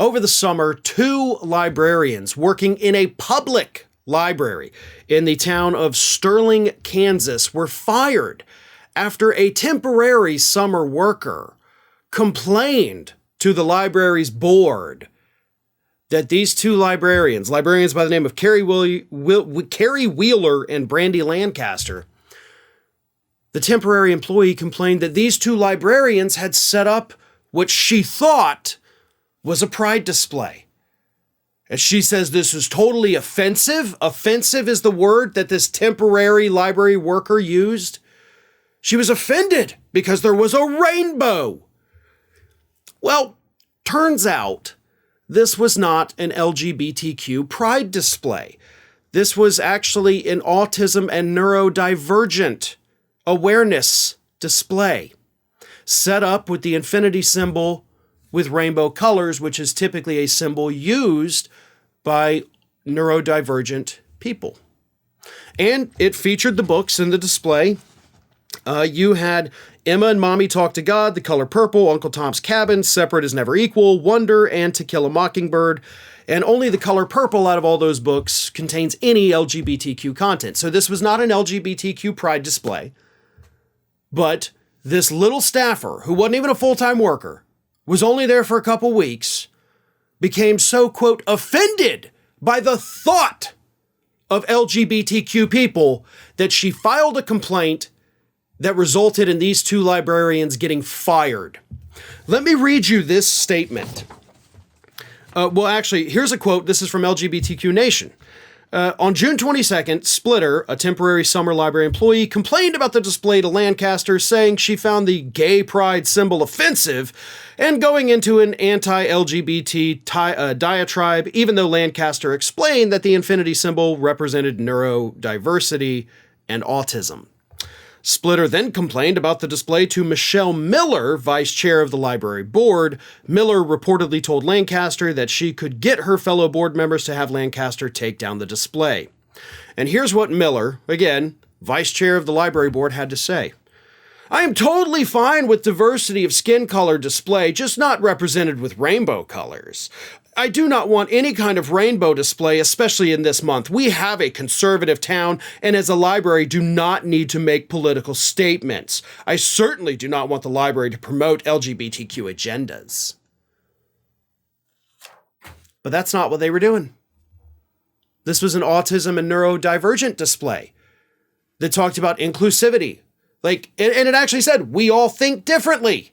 Over the summer, 2 librarians working in a public library in the town of Sterling, Kansas, were fired after a temporary summer worker complained to the library's board that these 2 librarians by the name of Carrie Wheeler and Brandy Lancaster, the temporary employee complained that these 2 librarians had set up what she thought was a pride display. And she says this is totally offensive. Offensive is the word that this temporary library worker used. She was offended because there was a rainbow. Well, turns out this was not an LGBTQ pride display. This was actually an autism and neurodivergent awareness display set up with the infinity symbol with rainbow colors, which is typically a symbol used by neurodivergent people. And it featured the books in the display. You had Emma and Mommy Talk to God, The Color Purple, Uncle Tom's Cabin, Separate is Never Equal, Wonder, and To Kill a Mockingbird. And only The Color Purple out of all those books contains any LGBTQ content. So this was not an LGBTQ pride display. But this little staffer, who wasn't even a full-time worker, was only there for a couple weeks, became so, quote, offended by the thought of LGBTQ people that she filed a complaint that resulted in these 2 librarians getting fired. Let me read you this statement. Well, actually, here's a quote. This is from LGBTQ Nation. On June 22nd, Splitter, a temporary summer library employee, complained about the display to Lancaster, saying she found the gay pride symbol offensive and going into an anti-LGBT diatribe, even though Lancaster explained that the infinity symbol represented neurodiversity and autism. Splitter then complained about the display to Michelle Miller, vice chair of the library board. Miller reportedly told Lancaster that she could get her fellow board members to have Lancaster take down the display. And here's what Miller, again, vice chair of the library board, had to say. I am totally fine with diversity of skin color display, just not represented with rainbow colors. I do not want any kind of rainbow display, especially in this month. We have a conservative town, and as a library, do not need to make political statements. I certainly do not want the library to promote LGBTQ agendas. But that's not what they were doing. This was an autism and neurodivergent display that talked about inclusivity. And it actually said, we all think differently.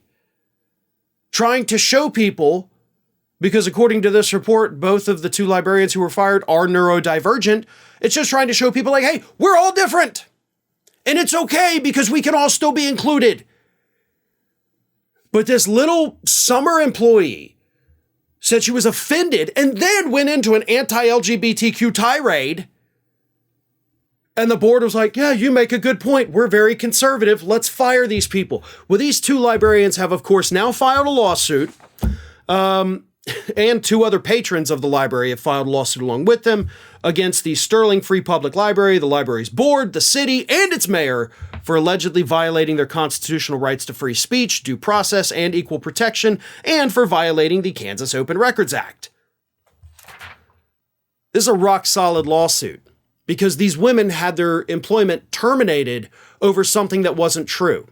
Trying to show people, because according to this report, both of the 2 librarians who were fired are neurodivergent. It's just trying to show people like, hey, we're all different. And it's okay because we can all still be included. But this little summer employee said she was offended and then went into an anti-LGBTQ tirade. And the board was like, yeah, you make a good point. We're very conservative. Let's fire these people. Well, these 2 librarians have, of course, now filed a lawsuit. And 2 other patrons of the library have filed a lawsuit along with them against the Sterling Free Public Library, the library's board, the city, and its mayor for allegedly violating their constitutional rights to free speech, due process, and equal protection, and for violating the Kansas Open Records Act. This is a rock-solid lawsuit because these women had their employment terminated over something that wasn't true.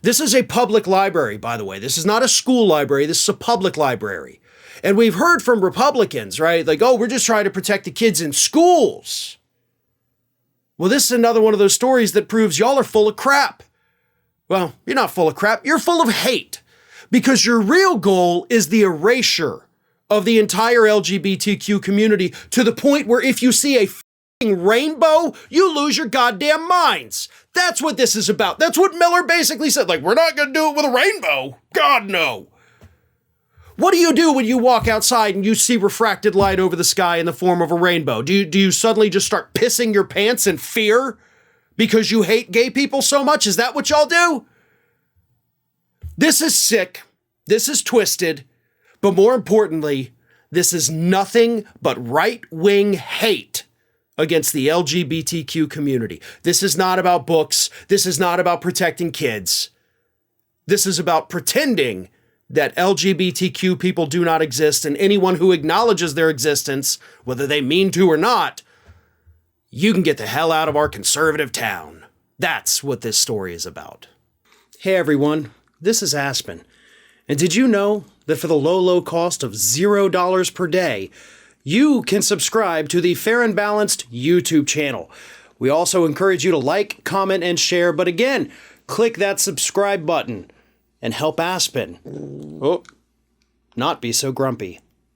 This is a public library, by the way. This is not a school library. This is a public library. And we've heard from Republicans, right? Like, oh, we're just trying to protect the kids in schools. Well, this is another one of those stories that proves y'all are full of crap. Well, you're not full of crap. You're full of hate because your real goal is the erasure of the entire LGBTQ community to the point where if you see a rainbow, you lose your goddamn minds. That's what this is about. That's what Miller basically said. Like, we're not going to do it with a rainbow. God, no. What do you do when you walk outside and you see refracted light over the sky in the form of a rainbow? Do you suddenly just start pissing your pants in fear because you hate gay people so much? Is that what y'all do? This is sick. This is twisted. But more importantly, this is nothing but right-wing hate against the LGBTQ community. This is not about books. This is not about protecting kids. This is about pretending that LGBTQ people do not exist, and anyone who acknowledges their existence, whether they mean to or not, you can get the hell out of our conservative town. That's what this story is about. Hey everyone, this is Aspen. And did you know that for the low cost of $0 per day, you can subscribe to the Fair and Balanced YouTube channel? We also encourage you to like, comment, and share, but again, click that subscribe button and help Aspen not be so grumpy.